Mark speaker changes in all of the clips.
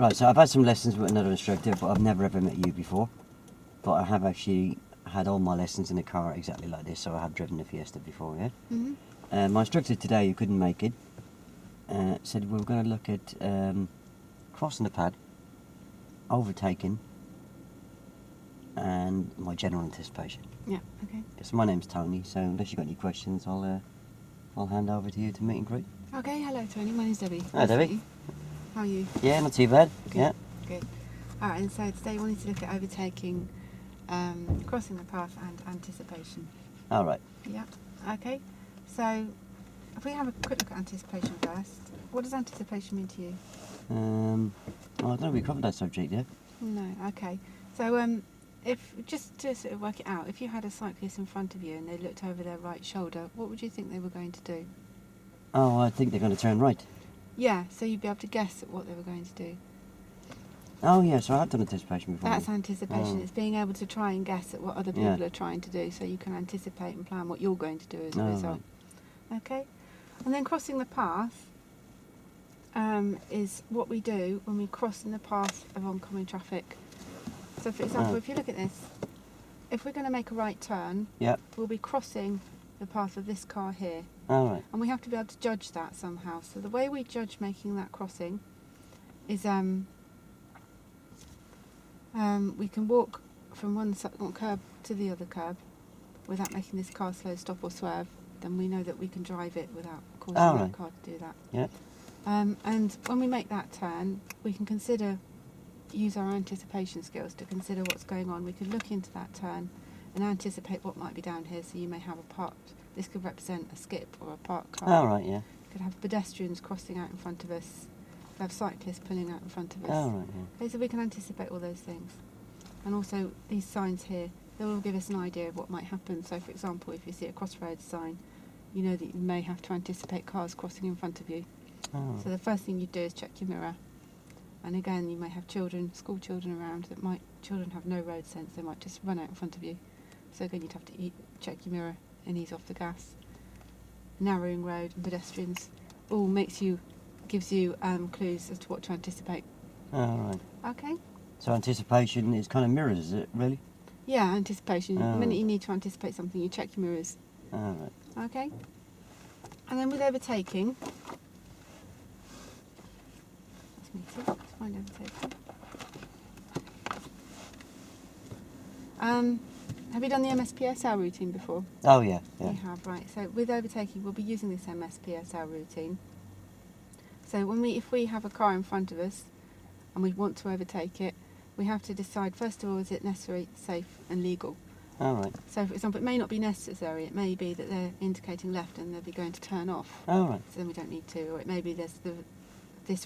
Speaker 1: Right, so I've had some lessons with another instructor, but I've never ever met you before. But I have actually had all my lessons in a car exactly like this, so I have driven the Fiesta before, yeah?
Speaker 2: Mm-hmm.
Speaker 1: My instructor today, who couldn't make it, said we were going to look at crossing the pad, overtaking, and my general anticipation.
Speaker 2: Yeah, okay.
Speaker 1: So my name's Tony, so unless you've got any questions, I'll hand over to you to meet and greet.
Speaker 2: Okay, hello Tony, my name's Debbie.
Speaker 1: Hi, Debbie.
Speaker 2: to meet you. How are you?
Speaker 1: Yeah, not too bad.
Speaker 2: Good.
Speaker 1: Yeah.
Speaker 2: Good. Alright, and so today we wanted to look at overtaking, crossing the path and anticipation.
Speaker 1: All right.
Speaker 2: Yeah, okay. So, if we have a quick look at anticipation first, what does anticipation mean to you?
Speaker 1: Well, I don't know if we covered that subject yet.
Speaker 2: No, okay. So, if just to sort of work it out, if you had a cyclist in front of you and they looked over their right shoulder, what would you think they were going to do?
Speaker 1: Oh, I think they're going to turn right.
Speaker 2: Yeah, so you'd be able to guess at what they were going to do.
Speaker 1: Oh, yeah, so I have done anticipation before.
Speaker 2: That's anticipation.
Speaker 1: Oh.
Speaker 2: It's being able to try and guess at what other people are trying to do, so you can anticipate and plan what you're going to do as a result.
Speaker 1: Right.
Speaker 2: Okay? And then crossing the path is what we do when we cross in the path of oncoming traffic. So, for example, if you look at this, if we're going to make a right turn, we'll be crossing the path of this car here.
Speaker 1: All right.
Speaker 2: And we have to be able to judge that somehow. So the way we judge making that crossing is we can walk from one curb to the other curb without making this car slow, stop or swerve. Then we know that we can drive it without causing that car to do that.
Speaker 1: Yeah.
Speaker 2: And when we make that turn, we can use our anticipation skills to consider what's going on. We can look into that turn and anticipate what might be down here. So you may have this could represent a skip or a parked car.
Speaker 1: All right, yeah.
Speaker 2: You could have pedestrians crossing out in front of us. We have cyclists pulling out in front of us.
Speaker 1: All right, yeah.
Speaker 2: Okay, so we can anticipate all those things. And also these signs here, they will give us an idea of what might happen. So for example, if you see a crossroads sign, you know that you may have to anticipate cars crossing in front of you.
Speaker 1: Oh.
Speaker 2: So the first thing you do is check your mirror. And again, you may have school children around children have no road sense, they might just run out in front of you. So again, you'd have to check your mirror and ease off the gas. Narrowing road and pedestrians all gives you clues as to what to anticipate.
Speaker 1: All right.
Speaker 2: Okay?
Speaker 1: So anticipation is kind of mirrors, is it, really?
Speaker 2: Yeah, anticipation. The minute you need to anticipate something, you check your mirrors.
Speaker 1: All right.
Speaker 2: Okay? And then with overtaking, let's find overtaking. Have you done the MSPSL routine before?
Speaker 1: Oh, yeah. Yeah.
Speaker 2: You have, right. So with overtaking, we'll be using this MSPSL routine. So if we have a car in front of us and we want to overtake it, we have to decide, first of all, is it necessary, safe and legal?
Speaker 1: All right.
Speaker 2: So for example, it may not be necessary. It may be that they're indicating left and they'll be going to turn off.
Speaker 1: All right.
Speaker 2: So then we don't need to. Or it may be this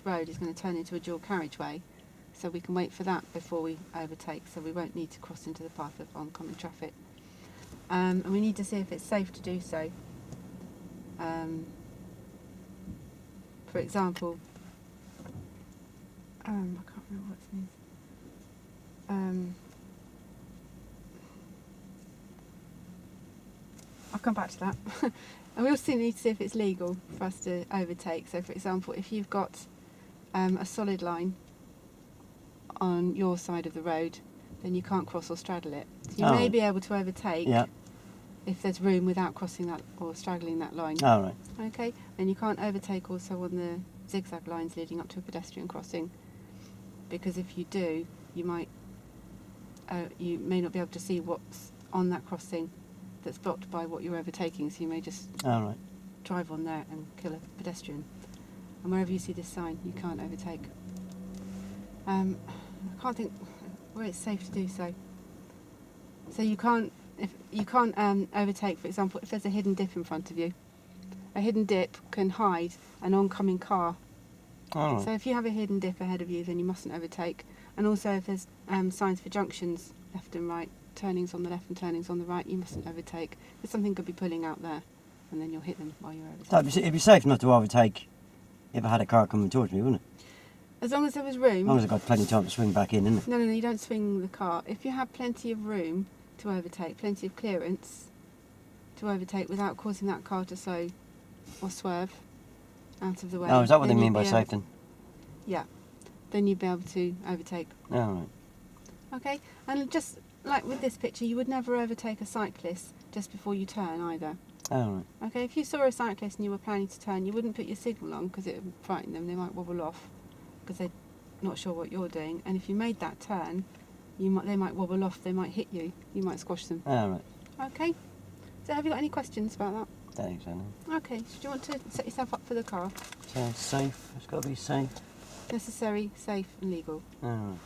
Speaker 2: road is going to turn into a dual carriageway. So we can wait for that before we overtake, so we won't need to cross into the path of oncoming traffic. And we need to see if it's safe to do so. For example, I can't remember what it means. I'll come back to that. And we also need to see if it's legal for us to overtake. So for example, if you've got a solid line on your side of the road, then you can't cross or straddle it. So you may be able to overtake if there's room without crossing that or straddling that line.
Speaker 1: All right.
Speaker 2: Okay, then you can't overtake also on the zigzag lines leading up to a pedestrian crossing, because if you do, you may not be able to see what's on that crossing that's blocked by what you're overtaking, so you may just drive on there and kill a pedestrian. And wherever you see this sign, you can't overtake. I can't think where it's safe to do so. So you can't overtake, for example, if there's a hidden dip in front of you. A hidden dip can hide an oncoming car.
Speaker 1: Oh.
Speaker 2: So if you have a hidden dip ahead of you, then you mustn't overtake. And also if there's signs for junctions, left and right, turnings on the left and turnings on the right, you mustn't overtake. Because something could be pulling out there, and then you'll hit them while you're overtaking.
Speaker 1: So it'd be safe not to overtake if I had a car coming towards me, wouldn't it?
Speaker 2: As long as there was room.
Speaker 1: As long as I've got plenty of time to swing back in, isn't it?
Speaker 2: No, you don't swing the car. If you have plenty of room to overtake, plenty of clearance to overtake without causing that car to slow or swerve out of the way.
Speaker 1: Oh, is that what they mean by safe then?
Speaker 2: Yeah. then you'd be able to overtake.
Speaker 1: Oh, right.
Speaker 2: Okay, and just like with this picture, you would never overtake a cyclist just before you turn either.
Speaker 1: Oh, right.
Speaker 2: Okay, if you saw a cyclist and you were planning to turn, you wouldn't put your signal on because it would frighten them. They might wobble off because they're not sure what you're doing. And if you made that turn, they might wobble off. They might hit you. You might squash them.
Speaker 1: Oh, right.
Speaker 2: Okay. So have you got any questions about that?
Speaker 1: Don't think so, no.
Speaker 2: Okay. So do you want to set yourself up for the car?
Speaker 1: So it's safe. It's got to be safe.
Speaker 2: Necessary, safe, and legal.
Speaker 1: Oh, right.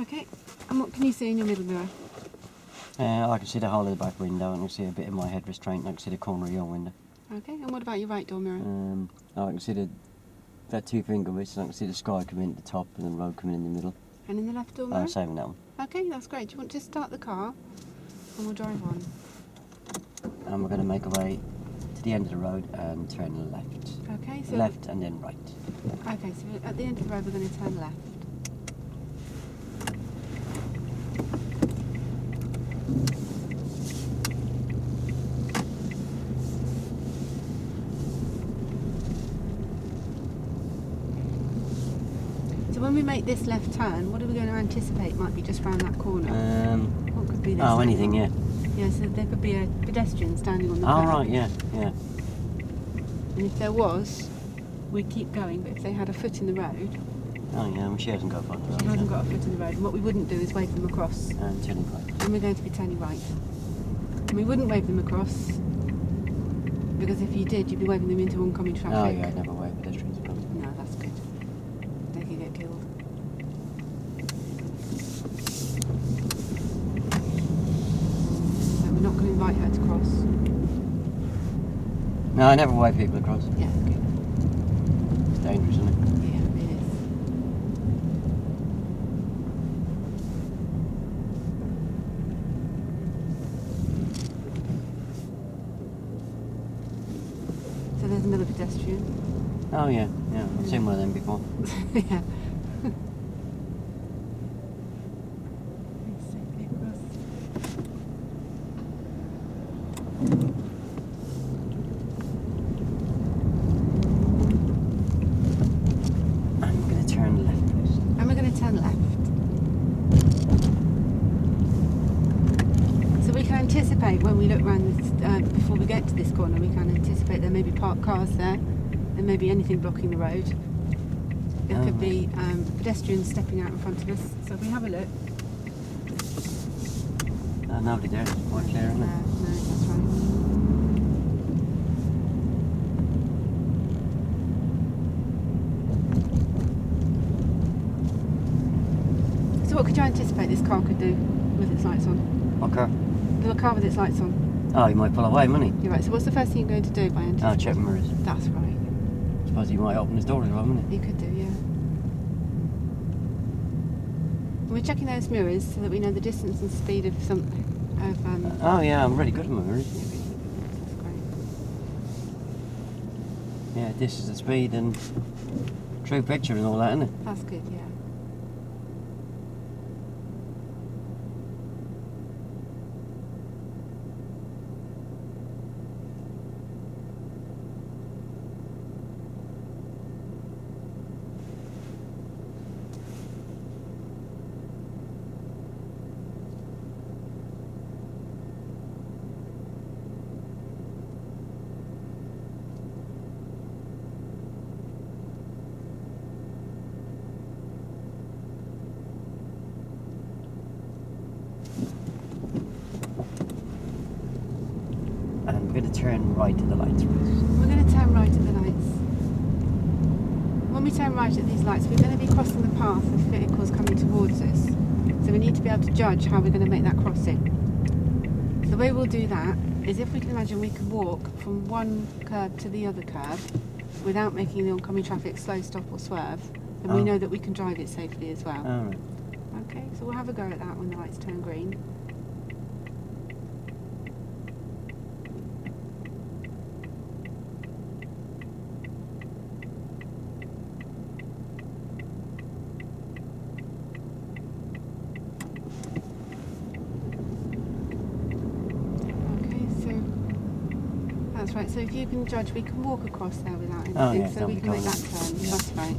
Speaker 2: Okay. And what can you see in your middle mirror?
Speaker 1: I can see the whole of the back window, and I can see a bit of my head restraint, and I can see the corner of your window.
Speaker 2: Okay. And what about your right door mirror?
Speaker 1: I can see that 2 finger bits, and I can see the sky coming in at the top and the road coming in the middle.
Speaker 2: And in the left door mirror?
Speaker 1: I'm saving that one.
Speaker 2: Okay, that's great. Do you want to start the car and we'll drive on?
Speaker 1: And we're going to make our way to the end of the road and turn left.
Speaker 2: Okay, so
Speaker 1: Left and then right.
Speaker 2: Okay, so at the end of the road we're going to turn left. So when we make this left turn, what are we going to anticipate might be just round that corner? What could be this?
Speaker 1: Oh, anything, yeah.
Speaker 2: Yeah, so there could be a pedestrian standing on the
Speaker 1: Oh,
Speaker 2: curb.
Speaker 1: right, yeah.
Speaker 2: And if there was, we'd keep going, but if they had a foot in the road,
Speaker 1: Oh, yeah, well, she hasn't got far to
Speaker 2: she hasn't got a foot in the road, and what we wouldn't do is wave them across.
Speaker 1: And turning right.
Speaker 2: And we're going to be turning right. And we wouldn't wave them across, because if you did, you'd be waving them into oncoming traffic.
Speaker 1: Oh, yeah, never wave pedestrians across.
Speaker 2: No, that's good. They could get killed. So we're not going to invite her to cross.
Speaker 1: No, I never wave people across.
Speaker 2: Yeah, good.
Speaker 1: It's dangerous, isn't it?
Speaker 2: Yeah, it is. So there's another pedestrian.
Speaker 1: Oh, yeah, yeah. I've seen one of them before.
Speaker 2: Yeah. Safely across.
Speaker 1: And we're going to turn left, please.
Speaker 2: And we're going to turn left. So we can anticipate when we look round this, before we get to this corner, we can anticipate there may be parked cars there. There may be anything blocking the road. There
Speaker 1: Oh,
Speaker 2: could be pedestrians stepping out in front of us. So if we have a look.
Speaker 1: Nobody there. It's quite clear, isn't
Speaker 2: No,
Speaker 1: it?
Speaker 2: that's right. So what could you anticipate this car could do with its lights on?
Speaker 1: Okay.
Speaker 2: The car with its lights on.
Speaker 1: Oh, he might pull away, mightn't he?
Speaker 2: You're right. So what's the first thing you're going to do by anticipating?
Speaker 1: Oh, check the mirrors.
Speaker 2: That's right.
Speaker 1: I suppose he might open his door as well, mightn't he?
Speaker 2: You could do, yeah. And we're checking those mirrors so that we know the distance and speed of something.
Speaker 1: Oh, yeah, I'm really good at my mirrors.
Speaker 2: That's great.
Speaker 1: Yeah, this is the speed and true picture and all that, isn't it?
Speaker 2: That's good, yeah.
Speaker 1: And we're going to turn right to the lights, please.
Speaker 2: We're going to turn right at the lights. When we turn right at these lights, we're going to be crossing the path of vehicles coming towards us. So we need to be able to judge how we're going to make that crossing. The way we'll do that is if we can imagine we can walk from one curb to the other curb without making the oncoming traffic slow, stop or swerve, then we
Speaker 1: Oh.
Speaker 2: know that we can drive it safely as well.
Speaker 1: All right.
Speaker 2: Okay, so we'll have a go at that when the lights turn green. That's right. So if you can judge, we can walk across there without anything.
Speaker 1: Oh, yeah,
Speaker 2: so
Speaker 1: don't
Speaker 2: we
Speaker 1: be
Speaker 2: can make
Speaker 1: going
Speaker 2: that
Speaker 1: in.
Speaker 2: turn.
Speaker 1: Yeah.
Speaker 2: That's right.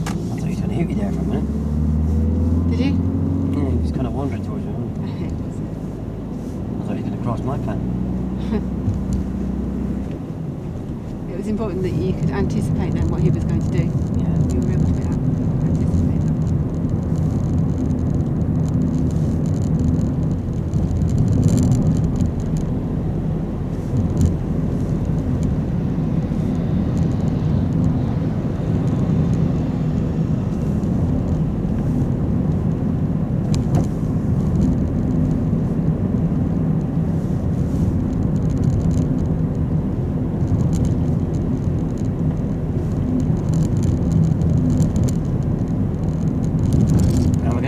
Speaker 1: I thought he was going to hit me there for a minute.
Speaker 2: Did you?
Speaker 1: Yeah, he was kind of wandering towards me. Wasn't he?
Speaker 2: It wasn't.
Speaker 1: I thought he was going to cross my path.
Speaker 2: It was important that you could anticipate then what he was going to do.
Speaker 1: Yeah.
Speaker 2: You were able to anticipate that.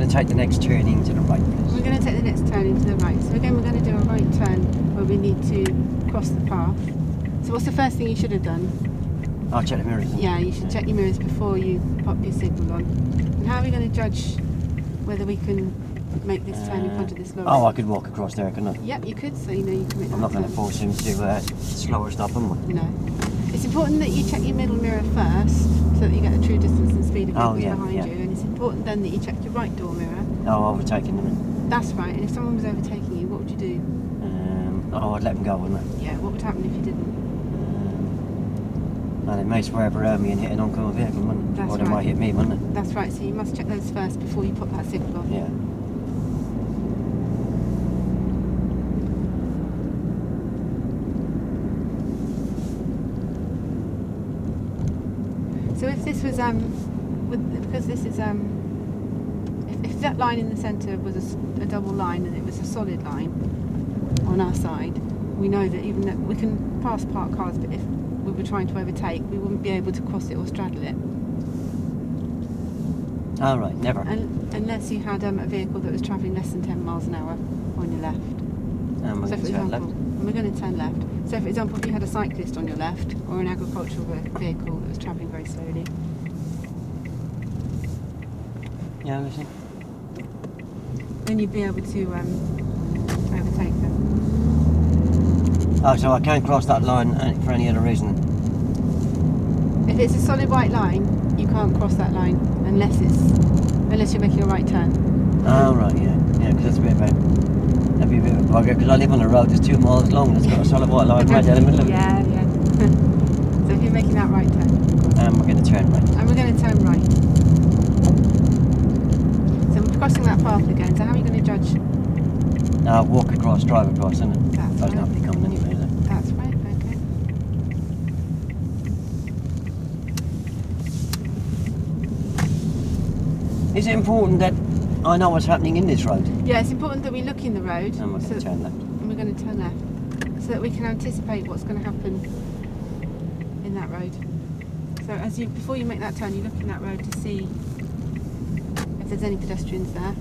Speaker 1: Take the next turning to the right, please.
Speaker 2: We're going to take the next turning to the right. So again, we're going to do a right turn where we need to cross the path. So what's the first thing you should have done?
Speaker 1: I'll check the mirrors.
Speaker 2: Yeah, you should check your mirrors before you pop your signal on. And how are we going to judge whether we can make this turn in front of this lorry?
Speaker 1: Oh, I could walk across there, couldn't I?
Speaker 2: Yep, you could, so you know you can make that
Speaker 1: I'm not going to
Speaker 2: turn.
Speaker 1: force him to slow or stop him.
Speaker 2: No. It's important that you check your middle mirror first so that you get the true distance and speed of vehicles behind you. And it's important then that you check your right door mirror.
Speaker 1: Oh, overtaking them.
Speaker 2: That's right. And if someone was overtaking you, what would you do?
Speaker 1: I'd let them go, wouldn't I?
Speaker 2: Yeah, what would happen if you didn't?
Speaker 1: Well, they may swerve around me and hit an oncoming vehicle, wouldn't they?
Speaker 2: That's
Speaker 1: Or they
Speaker 2: right.
Speaker 1: might hit me, wouldn't they?
Speaker 2: That's right, so you must check those first before you put that signal on.
Speaker 1: Yeah.
Speaker 2: So if this was because this is if that line in the centre was a double line and it was a solid line on our side, we know that even that we can pass parked cars, but if we were trying to overtake, we wouldn't be able to cross it or straddle it.
Speaker 1: Oh, right, never.
Speaker 2: Unless you had a vehicle that was travelling less than 10 miles an hour on your left.
Speaker 1: We're
Speaker 2: So
Speaker 1: going
Speaker 2: for
Speaker 1: to turn
Speaker 2: example,
Speaker 1: left.
Speaker 2: and we're going to turn left. So for example, if you had a cyclist on your left or an agricultural vehicle that was travelling very slowly.
Speaker 1: Yeah, listen.
Speaker 2: Then you'd be able to overtake them.
Speaker 1: Oh, so I can't cross that line for any other reason?
Speaker 2: If it's a solid white line, you can't cross that line unless you're making a right turn.
Speaker 1: Oh, right, yeah. Yeah, because that'd be a bit of a bugger, because I live on a road that's 2 miles long and it's got a solid white line right down the middle of it.
Speaker 2: Yeah, yeah. So if you're making that right turn.
Speaker 1: And we're going to turn right.
Speaker 2: And we're going to turn right. So we're crossing that path again. So how are you going to judge?
Speaker 1: Walk across, drive across, isn't it?
Speaker 2: That's
Speaker 1: That's
Speaker 2: right.
Speaker 1: not really coming anyway, is it?
Speaker 2: That's right, okay.
Speaker 1: Is it important that I know what's happening in this road?
Speaker 2: Yeah, it's important that we look in the road.
Speaker 1: And we're going to turn left.
Speaker 2: And we're going to turn left. So that we can anticipate what's going to happen in that road. So before you make that turn, you look in that road to see if there's any pedestrians there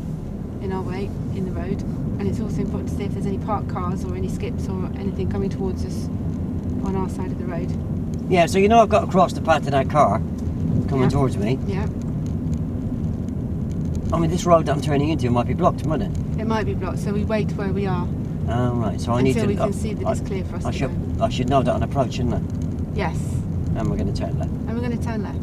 Speaker 2: in our way, in the road. And it's also important to see if there's any parked cars or any skips or anything coming towards us on our side of the road.
Speaker 1: Yeah, so you know I've got to cross the path of that car coming towards me.
Speaker 2: Yeah.
Speaker 1: I mean, this road that I'm turning into might be blocked, mightn't it?
Speaker 2: It might be blocked, so we wait where we are
Speaker 1: Oh, right, so I need to...
Speaker 2: until we can see that it's clear for us to go.
Speaker 1: I should know that on approach, shouldn't I?
Speaker 2: Yes.
Speaker 1: And we're going to turn left.
Speaker 2: And we're going to turn left.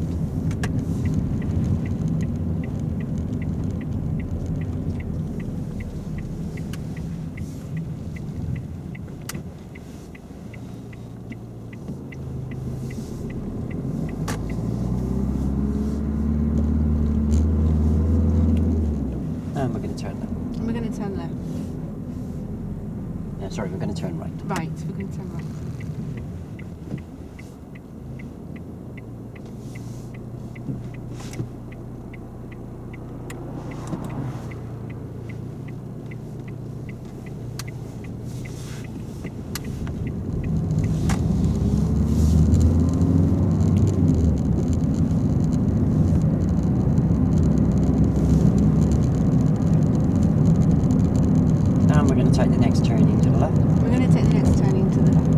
Speaker 1: And we're going to turn left.
Speaker 2: And we're going to turn left.
Speaker 1: Yeah, sorry, we're going to turn right.
Speaker 2: Right, we're going to turn right.
Speaker 1: And we're going to take the next turning to the left.
Speaker 2: We're going to take the next turning to the left.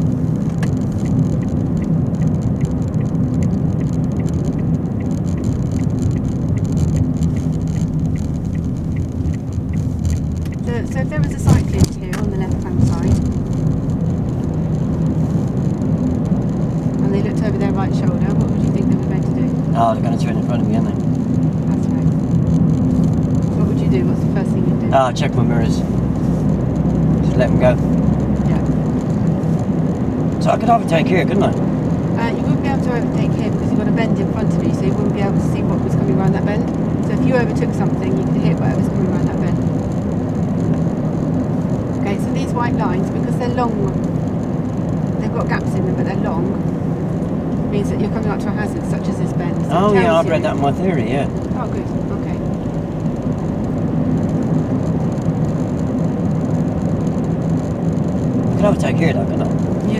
Speaker 2: So if there was a cyclist here on the left-hand side,
Speaker 1: Oh, they're going to turn in front of me, aren't they?
Speaker 2: That's right. What would you do? What's the first thing you do?
Speaker 1: Oh, check my mirrors. Just let them go.
Speaker 2: Yeah.
Speaker 1: So I could overtake here, couldn't I?
Speaker 2: You wouldn't be able to overtake here because you've got a bend in front of you, so you wouldn't be able to see what was coming around that bend. So if you overtook something, you could hit whatever's coming around that bend. Okay, so these white lines, because they're long, they've got gaps in them, but they're long, means that you're coming up to a hazard such as this bend. So
Speaker 1: Oh
Speaker 2: it
Speaker 1: yeah,
Speaker 2: tells
Speaker 1: I've read
Speaker 2: you-
Speaker 1: that in my theory, yeah.
Speaker 2: Oh, good. Okay.
Speaker 1: I could overtake here though, couldn't I?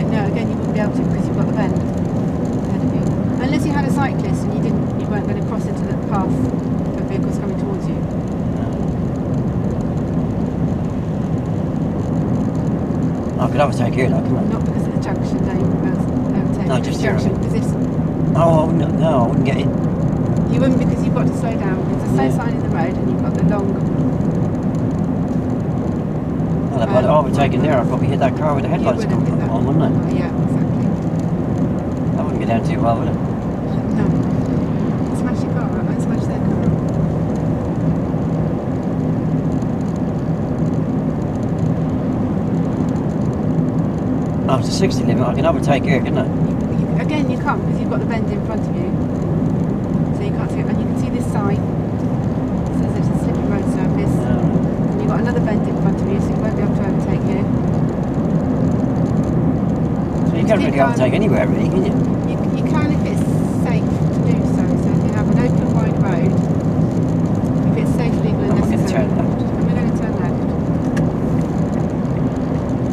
Speaker 2: No, again, you wouldn't be able to because you've got the bend ahead of you. Unless you had a cyclist and you weren't going to cross into the path of vehicles coming towards you.
Speaker 1: I could overtake here though, couldn't I?
Speaker 2: Not because of the junction, no, you wouldn't be able to overtake.
Speaker 1: No, just here, I
Speaker 2: junction,
Speaker 1: mean.
Speaker 2: because it's,
Speaker 1: Oh, I wouldn't, no, I wouldn't get in.
Speaker 2: you wouldn't because you've got to slow down. There's a slow
Speaker 1: Yeah.
Speaker 2: sign in the road and you've got the long.
Speaker 1: Well, if I'd overtaken there, I'd probably hit that car with the headlights
Speaker 2: you would have hit that.
Speaker 1: on, wouldn't I?
Speaker 2: Oh, yeah, exactly.
Speaker 1: That wouldn't get down too well, would it?
Speaker 2: No. Smash your car up, don't smash their car up.
Speaker 1: Oh, it's a 60 limit, I can overtake here, couldn't I?
Speaker 2: Again, you can't because you've got the bend in front of you. So you can't see it. And you can see this sign. It says it's a slippery road surface. And you've got another bend in front of you, so you won't be able to overtake here.
Speaker 1: So you can't really overtake anywhere, really, can you?
Speaker 2: You can if it's safe to do so. So if you have an open, wide road, if it's safe, legal, and
Speaker 1: I'm going to
Speaker 2: necessary.
Speaker 1: turn left.
Speaker 2: And we're going to turn left.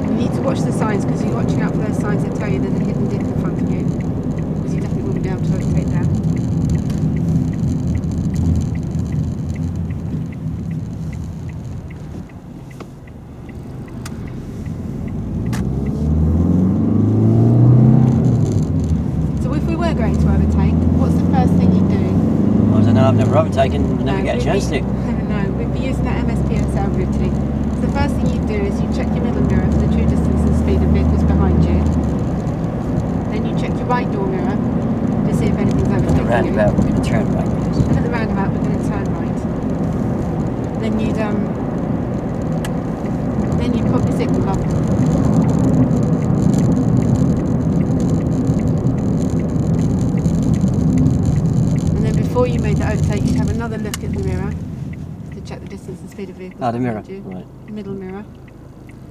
Speaker 2: You need to watch the signs because you're watching out for those signs that tell you there's a hidden dip in front of you. Because you definitely wouldn't be able to overtake that. So if we were going to overtake, what's the first thing you do?
Speaker 1: I don't know, I've never overtaken, never
Speaker 2: No,
Speaker 1: get a
Speaker 2: we'd
Speaker 1: chance
Speaker 2: be-
Speaker 1: to.
Speaker 2: No, we'd be using that MSPSL routing. So the first thing you do is you check your middle mirror for the true distance and speed of vehicles behind you. Then you check your right door mirror to see if anything's
Speaker 1: At the
Speaker 2: overtaking you.
Speaker 1: roundabout, we're going to turn right.
Speaker 2: And at the roundabout, we're going to turn right. Then you'd put your signal up. And then before you made the overtake, you'd have another look at the mirror to check the distance and speed of vehicles
Speaker 1: Oh, the mirror,
Speaker 2: behind you.
Speaker 1: right.
Speaker 2: Middle mirror.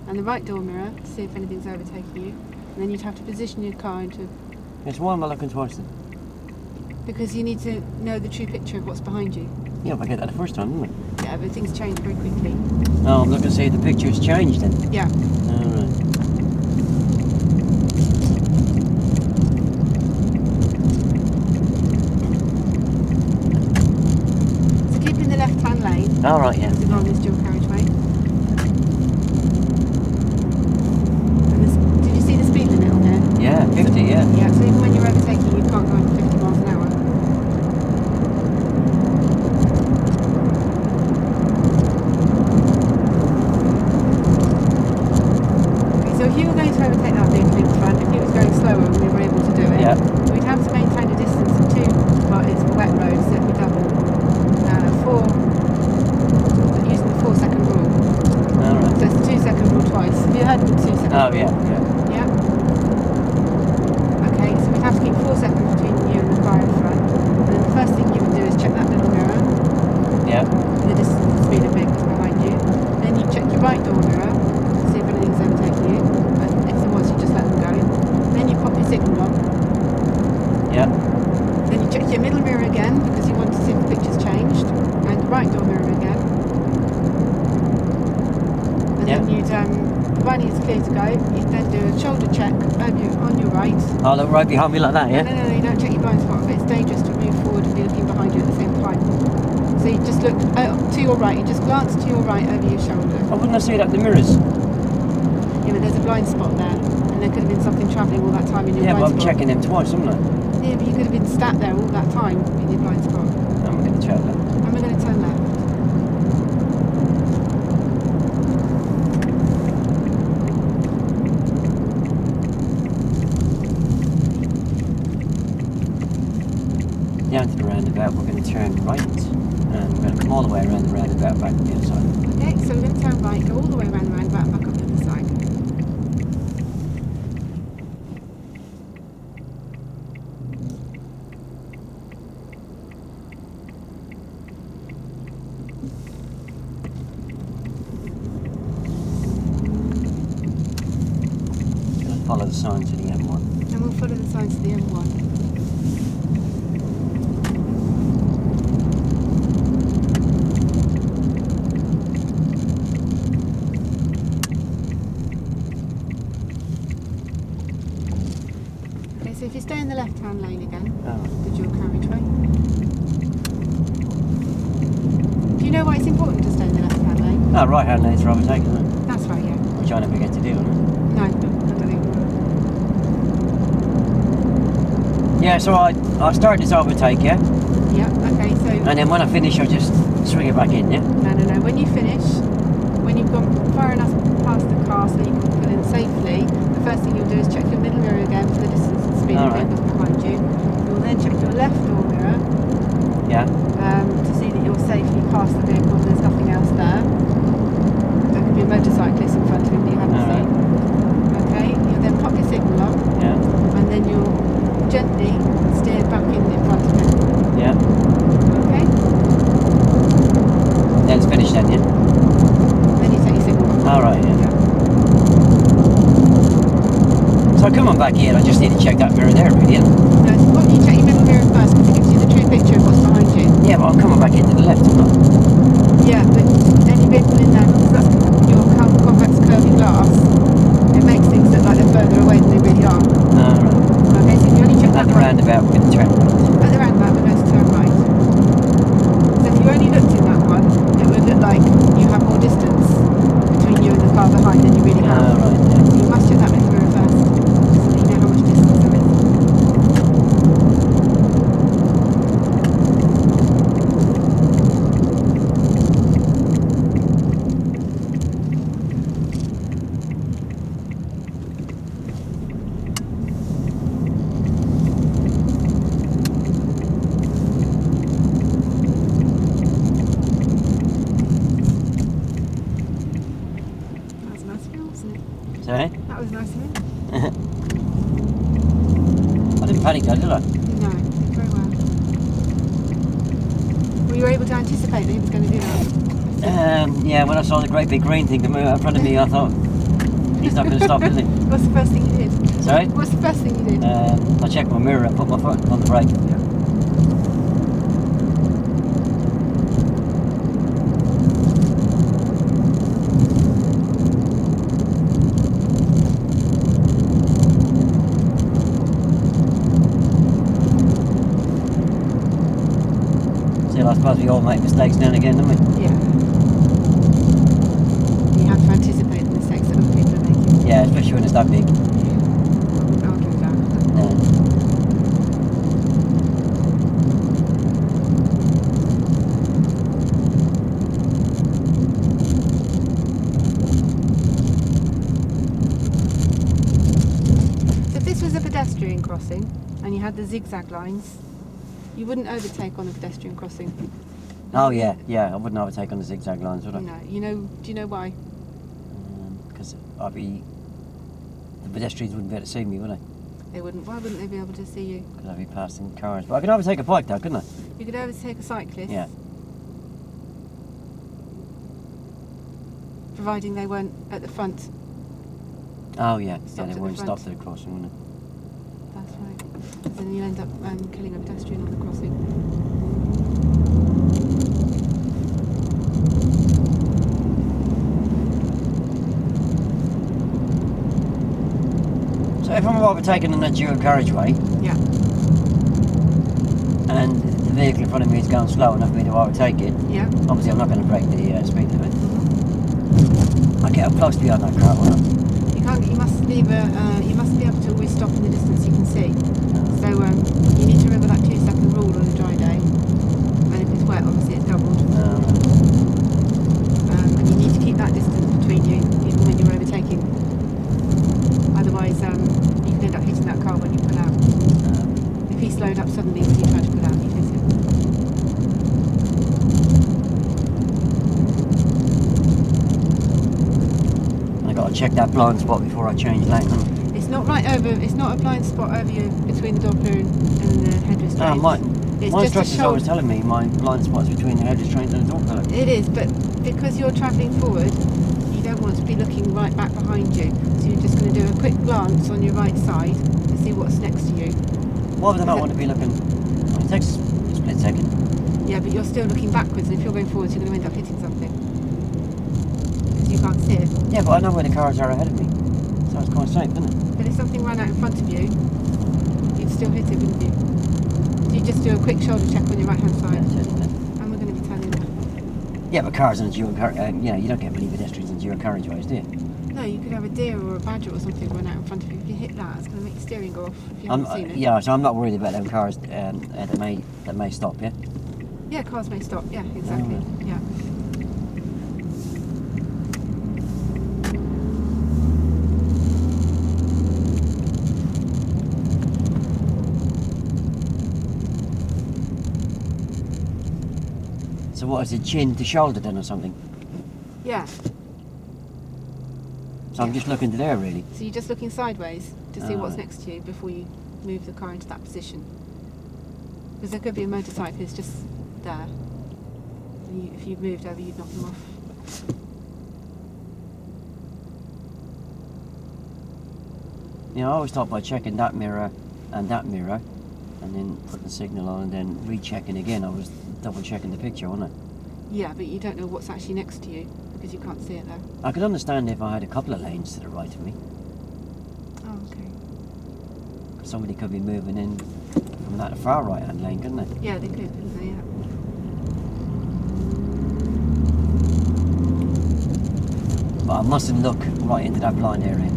Speaker 2: And the right door mirror to see if anything's overtaking you. And then you'd have to position your car into...
Speaker 1: Yes, why am I looking twice then?
Speaker 2: Because you need to know the true picture of what's behind you.
Speaker 1: Yeah, if I get that the first time, didn't I?
Speaker 2: Yeah, but things change very quickly.
Speaker 1: Oh, I'm looking to see if the picture's changed then.
Speaker 2: Yeah.
Speaker 1: Alright.
Speaker 2: So keep in the left-hand lane.
Speaker 1: Alright, yeah.
Speaker 2: As we go on this dual carriageway. And did you see the speed limit on here?
Speaker 1: Yeah, 50, yeah.
Speaker 2: Yeah, so even when you're overtaking, you can't go over 50 miles an hour. Okay, so if you were going to overtake that vehicle in front, if it was going slower and we were able to do it,
Speaker 1: Yeah.
Speaker 2: we'd have to maintain a distance of 2, well, it's a wet road, so it'd be double. 4, using the 4-second rule.
Speaker 1: Alright.
Speaker 2: So it's the 2-second rule twice. Have you heard of the 2-second
Speaker 1: Oh,
Speaker 2: rule?
Speaker 1: yeah,
Speaker 2: Yeah. Okay, so we'd have to keep 4 seconds between you and the car in front. And then the first thing you would do is check that middle mirror,
Speaker 1: yeah.
Speaker 2: the distance and speed of vehicles behind you. Then you check your right door mirror, see if anything's overtaking you. And if there was, you just let them go. Then you pop your signal on.
Speaker 1: Yeah.
Speaker 2: Then you check your middle mirror again, because you want to see if the picture's changed. And the right door mirror again. And then you'd, providing it's clear to go, you'd then do a shoulder check on your right.
Speaker 1: I'll look right behind me like that, yeah?
Speaker 2: No, you don't check your blind spot. It's dangerous to move forward and be looking behind you at the same time. So you just look to your right. You just glance to your right over your shoulder.
Speaker 1: Oh, wouldn't I see that in the mirrors?
Speaker 2: Yeah, but there's a blind spot there, and there could have been something travelling all that time in your
Speaker 1: Yeah, but
Speaker 2: blind
Speaker 1: I'm
Speaker 2: spot.
Speaker 1: checking them twice, haven't I?
Speaker 2: Yeah, but you could have been sat there all that time in your blind spot.
Speaker 1: I'm going to check that.
Speaker 2: And we're going to turn left.
Speaker 1: Down to the roundabout, we're going to turn right, and we're going to come all the way around the roundabout back to the other side.
Speaker 2: Okay, so we're going to turn right, go all the way around the roundabout and back up the other side.
Speaker 1: We'll follow the signs to the M1.
Speaker 2: And we'll follow the signs to the M1. Okay, so if you stay in the left-hand lane again, the dual carriageway. Do you know why it's important to stay in the left-hand lane?
Speaker 1: Oh, right-hand lane's for overtaking, isn't it?
Speaker 2: That's right, yeah.
Speaker 1: Which I never get to do, isn't it?
Speaker 2: No, I don't think.
Speaker 1: Yeah, so I start this overtake, yeah?
Speaker 2: Yeah, okay, so...
Speaker 1: And then when I finish, I just swing it back in, yeah?
Speaker 2: No. When you finish, when you've gone far enough past the car so you can pull in safely, the first thing you'll do is check your middle mirror again for the distance and speed of vehicles behind you. You'll then check your left door mirror
Speaker 1: Yeah.
Speaker 2: to see that you're safely past the vehicle and there's nothing else there. There could be a motorcyclist in front of you that you haven't seen. Okay, you'll then pop your signal on
Speaker 1: Yeah.
Speaker 2: and then you'll gently steer back in front of him.
Speaker 1: Yeah.
Speaker 2: Okay?
Speaker 1: Then it's finished then, yeah?
Speaker 2: Then you take your signal off.
Speaker 1: Alright, yeah. So come on back here, I just need to check that mirror there, really, isn't it?
Speaker 2: No, so why don't you check your middle mirror first because it gives you the true picture of what's behind you.
Speaker 1: Yeah, but I'm coming back into the left, I'm not.
Speaker 2: Yeah, but any vehicle in there, because that's your convex curving glass, it makes things look like they're further away than they really are.
Speaker 1: Alright.
Speaker 2: Okay, so if you only check
Speaker 1: At
Speaker 2: that
Speaker 1: the roundabout, we're going to turn right.
Speaker 2: at the roundabout, we're going to turn right. So if you only looked in that one, it would look like you have more distance between you and the car behind than you really have.
Speaker 1: Alright,
Speaker 2: So you must check that middle mirror first, so that you know how much distance there is. That was a nice film, wasn't it?
Speaker 1: Sorry?
Speaker 2: That was nice of him.
Speaker 1: I didn't panic though, did I?
Speaker 2: No, very well. Were you able to anticipate that he was going to do that?
Speaker 1: Yeah, when I saw the great big green thing to move out in front of me, I thought, he's not going to stop, is he?
Speaker 2: What's the first thing you did?
Speaker 1: Sorry?
Speaker 2: What's the first thing you did?
Speaker 1: I checked my mirror and put my foot on the brake. Still, I suppose we all make mistakes now and again, don't we?
Speaker 2: Yeah. You have to anticipate the mistakes that other people are making.
Speaker 1: Yeah, especially when it's that big.
Speaker 2: I wouldn't argue with that. So if this was a pedestrian crossing and you had the zigzag lines, you wouldn't overtake on a pedestrian crossing.
Speaker 1: Oh yeah, I wouldn't overtake on the zigzag lines, would I?
Speaker 2: No, do you know why?
Speaker 1: Because the pedestrians wouldn't be able to see me, would they?
Speaker 2: They wouldn't. Why wouldn't they be able to see you?
Speaker 1: Because I'd be passing cars. But I could overtake a bike though, couldn't I?
Speaker 2: You could overtake a cyclist.
Speaker 1: Yeah.
Speaker 2: Providing they weren't at the front.
Speaker 1: Oh yeah,
Speaker 2: Stopped
Speaker 1: they
Speaker 2: at the
Speaker 1: weren't
Speaker 2: front.
Speaker 1: stopped at the crossing, wouldn't
Speaker 2: That's right. Then you'll end up killing a pedestrian on the crossing.
Speaker 1: they? So if I'm overtaking on a dual carriageway
Speaker 2: Yeah.
Speaker 1: and the vehicle in front of me is going slow enough for me to overtake it,
Speaker 2: Yeah.
Speaker 1: obviously I'm not going to break the speed limit. I get up close behind that car, won't I?
Speaker 2: You can't. You must leave you must be able to always stop in the distance you can see. So you need to remember that 2-second rule on a dry day. And if it's wet, obviously it's doubled. And you need to keep that distance between you, even when you're overtaking. Otherwise, you can end up hitting that car when you pull out. If he slowed up suddenly when you tried to pull out, you'd hit him.
Speaker 1: to check that blind spot before I change lane.
Speaker 2: It's not right over. It's not a blind spot over you between the Doppler and the head restraints.
Speaker 1: My
Speaker 2: it's just
Speaker 1: instructor's always telling me my blind spot's between the head restraint and the door pillar.
Speaker 2: It is, but because you're travelling forward, you don't want to be looking right back behind you. So you're just going to do a quick glance on your right side to see what's next to you.
Speaker 1: Why would I not want to be looking? It takes a split second.
Speaker 2: Yeah, but you're still looking backwards, and if you're going forwards, you're going to end up hitting something because you can't see it.
Speaker 1: Yeah, but I know where the cars are ahead of me, so it's quite safe, isn't it?
Speaker 2: But if something ran out in front of you, you'd still hit it, wouldn't you? So you just do a quick shoulder check on your right hand side, and we're going to be turning left.
Speaker 1: Yeah, but cars in a dual car, you don't get many pedestrians in dual carriageways, do you?
Speaker 2: No, you could have a deer or a badger or something run out in front of you. If you hit that, it's going to make the steering go off if you haven't seen it.
Speaker 1: Yeah, so I'm not worried about them cars that may stop, yeah?
Speaker 2: Yeah, cars may stop. Yeah, exactly.
Speaker 1: Right.
Speaker 2: Yeah.
Speaker 1: So what is it, chin to shoulder then or something?
Speaker 2: Yeah.
Speaker 1: So I'm just looking to there really.
Speaker 2: So you're just looking sideways to see what's
Speaker 1: Right.
Speaker 2: next to you before you move the car into that position. Because there could be a motorcyclist just there. And if you moved over, you'd knock them off.
Speaker 1: You know, I always start by checking that mirror, and then putting the signal on, and then rechecking again. I was double checking the picture, wasn't I?
Speaker 2: Yeah, but you don't know what's actually next to you because you can't see it there.
Speaker 1: I could understand if I had a couple of lanes to the right of me.
Speaker 2: Oh, okay.
Speaker 1: Somebody could be moving in from that far right hand lane, couldn't they?
Speaker 2: Yeah, they could, couldn't they? Yeah.
Speaker 1: But I mustn't look right into that blind area.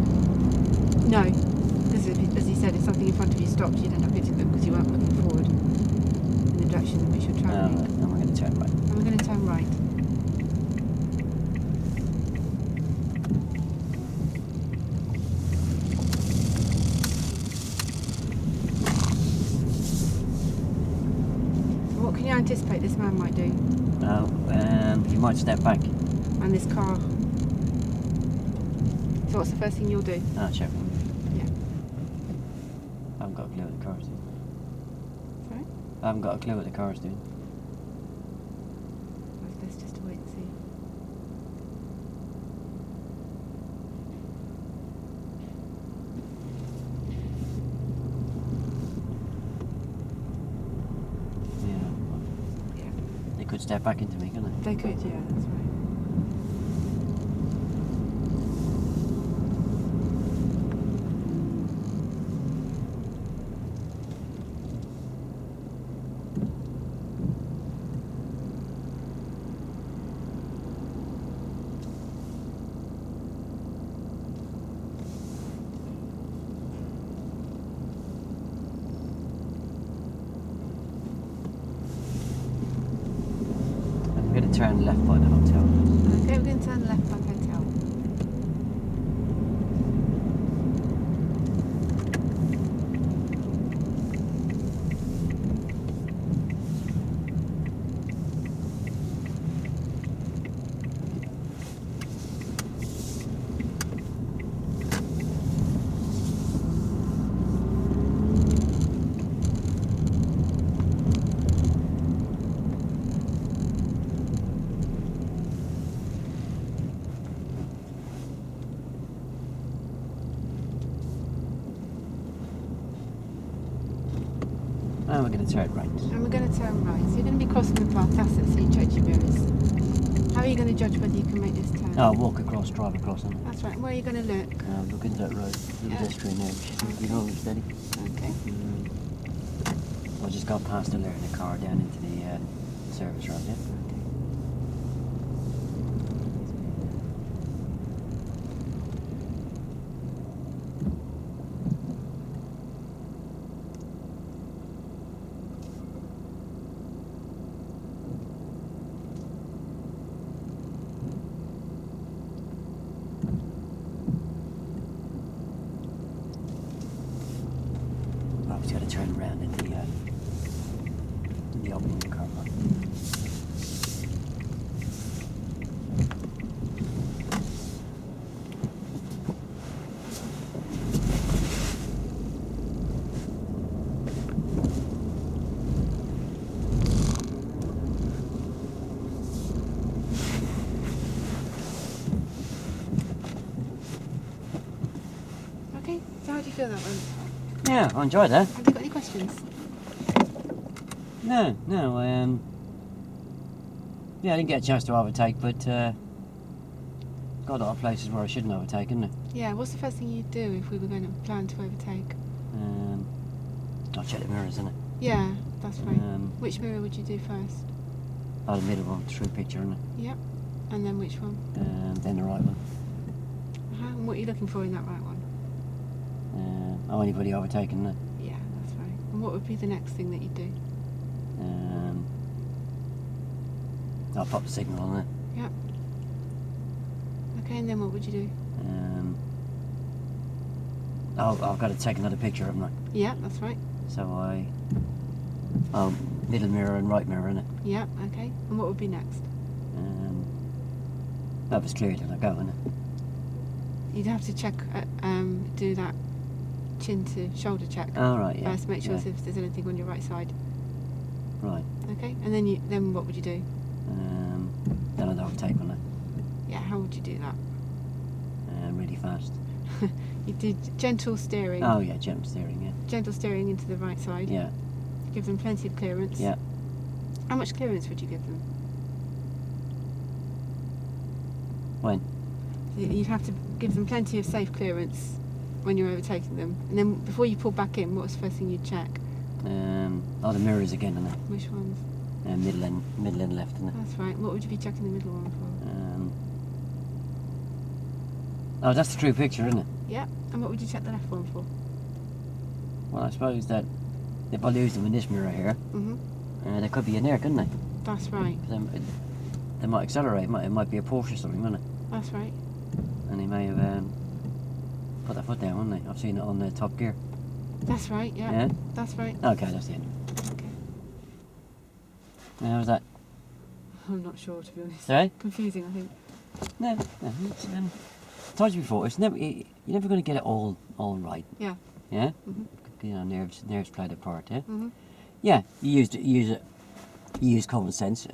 Speaker 2: No, because as you said, if something in front of you stopped, you'd end up hitting them because you weren't looking forward in the direction in which you're travelling.
Speaker 1: And we're going to turn right.
Speaker 2: And we're going to turn right. So what can you anticipate this man might do?
Speaker 1: You might step back.
Speaker 2: And this car. So what's the first thing you'll do?
Speaker 1: Check.
Speaker 2: Yeah.
Speaker 1: I haven't got a clue what the car's doing.
Speaker 2: Sorry?
Speaker 1: I haven't got a clue what the car's doing.
Speaker 2: Well, let's just wait and see.
Speaker 1: Yeah.
Speaker 2: Yeah.
Speaker 1: They could step back into me, couldn't they?
Speaker 2: They could, yeah, that's right.
Speaker 1: I'm going to turn left by the hotel.
Speaker 2: Okay, we're going to turn left by the hotel.
Speaker 1: And we're going to turn right.
Speaker 2: And we're going to turn right. So you're going to be crossing the path. That's it, so you check your mirrors. How are you going to judge whether you can make this turn?
Speaker 1: Oh, walk across, drive across.
Speaker 2: That's right. Where are you going to look?
Speaker 1: Look into that road. The
Speaker 2: Yeah.
Speaker 1: pedestrian there. You know, steady.
Speaker 2: Okay.
Speaker 1: I just got past her there in the car down into the service road, yeah? I was going to turn around in the opening car park.
Speaker 2: feel that one?
Speaker 1: Yeah, I enjoyed that.
Speaker 2: Have you got any questions?
Speaker 1: No, yeah, I didn't get a chance to overtake, but got a lot of places where I shouldn't overtake, isn't there?
Speaker 2: Yeah, what's the first thing you'd do if we were going to plan to overtake?
Speaker 1: I'll check the mirrors, isn't it?
Speaker 2: Yeah, that's right.
Speaker 1: Um,
Speaker 2: Which mirror would you do first?
Speaker 1: Oh, the middle one, through picture, isn't it?
Speaker 2: Yep. And then which one?
Speaker 1: Then the right one.
Speaker 2: And what are you looking for in that right one?
Speaker 1: Anybody overtaking, isn't it?
Speaker 2: Yeah, that's right. And what would be the next thing that you'd do?
Speaker 1: I'll pop the signal on it.
Speaker 2: Yep. Okay, and then what would you do?
Speaker 1: I've got to take another picture, haven't I?
Speaker 2: Yeah, that's right.
Speaker 1: So middle mirror and right mirror, innit?
Speaker 2: Yeah, okay. And what would be next?
Speaker 1: That was clear till I go, innit?
Speaker 2: You'd have to check, do that chin to shoulder check
Speaker 1: Oh, right, yeah.
Speaker 2: first. Make sure
Speaker 1: yeah.
Speaker 2: if there's anything on your right side.
Speaker 1: Right.
Speaker 2: Okay, and then what would you do?
Speaker 1: Then I'd overtake on it.
Speaker 2: Yeah, how would you do that?
Speaker 1: Really fast.
Speaker 2: You did gentle steering.
Speaker 1: Oh, yeah, jump steering, yeah.
Speaker 2: Gentle steering into the right side.
Speaker 1: Yeah,
Speaker 2: Give them plenty of clearance.
Speaker 1: yeah.
Speaker 2: How much clearance would you give them?
Speaker 1: When?
Speaker 2: You'd have to give them plenty of safe clearance when you're overtaking them. And then before you pull back in, what's the first thing you'd check?
Speaker 1: The mirrors again, innit?
Speaker 2: Which ones?
Speaker 1: Middle and left, innit?
Speaker 2: That's right. What would you be checking the middle one for?
Speaker 1: Oh, that's the true picture, isn't it?
Speaker 2: Yeah. And what would you check the left one for?
Speaker 1: Well, I suppose that if I lose them in this mirror here, they could be in there, couldn't they?
Speaker 2: That's right.
Speaker 1: They might accelerate. It might be a Porsche or something, wouldn't it?
Speaker 2: That's right.
Speaker 1: And they may have put their foot down, wouldn't they? I've seen it on the Top Gear.
Speaker 2: That's right. Yeah.
Speaker 1: Yeah?
Speaker 2: That's right.
Speaker 1: Okay, that's the end.
Speaker 2: Okay.
Speaker 1: How was that?
Speaker 2: I'm not sure, to be honest.
Speaker 1: Sorry?
Speaker 2: Confusing, I think.
Speaker 1: No. It's, I told you before. You're never going to get it all right.
Speaker 2: Yeah.
Speaker 1: Yeah.
Speaker 2: Mhm.
Speaker 1: You know, nerves played a part. Yeah.
Speaker 2: Mhm.
Speaker 1: Yeah. You use common sense.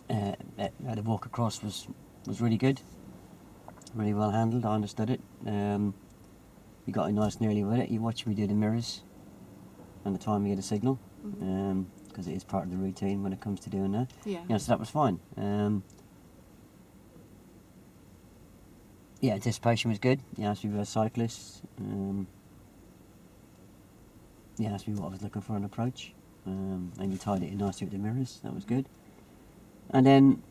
Speaker 1: The walk across was really good. Really well handled. I understood it. You got in nice and early with it. You watch me do the mirrors and the time you get a signal, because it is part of the routine when it comes to doing that.
Speaker 2: Yeah.
Speaker 1: Yeah, so that was fine. Yeah, anticipation was good. You asked me about cyclists. You asked me what I was looking for in approach, and you tied it in nicely with the mirrors. That was good. And then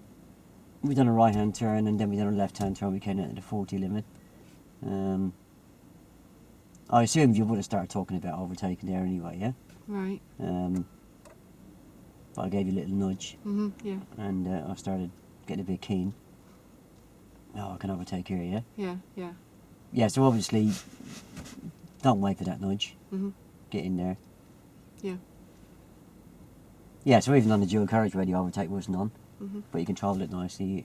Speaker 1: we done a right-hand turn, and then we done a left-hand turn. We came out to the 40 limit. I assumed you would have started talking about overtaking there anyway, yeah?
Speaker 2: Right.
Speaker 1: But I gave you a little nudge,
Speaker 2: Yeah.
Speaker 1: and I started getting a bit keen. Oh, I can overtake here, yeah?
Speaker 2: Yeah. Yeah.
Speaker 1: Yeah, so obviously, don't wait for that nudge.
Speaker 2: Mhm.
Speaker 1: Get in there.
Speaker 2: Yeah.
Speaker 1: Yeah, so even on the dual carriageway, the overtake wasn't on,
Speaker 2: Mhm.
Speaker 1: but you controlled it nicely.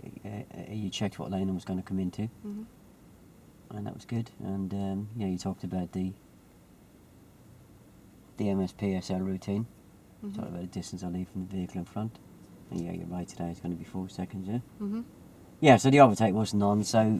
Speaker 1: You checked what lane it was going to come into,
Speaker 2: Mhm.
Speaker 1: and that was good. And yeah, you talked about the MSPSL routine. Talked about the distance I leave from the vehicle in front. And yeah, you're right. Today it's going to be 4 seconds. Yeah.
Speaker 2: Mhm.
Speaker 1: Yeah, so the overtake wasn't on, so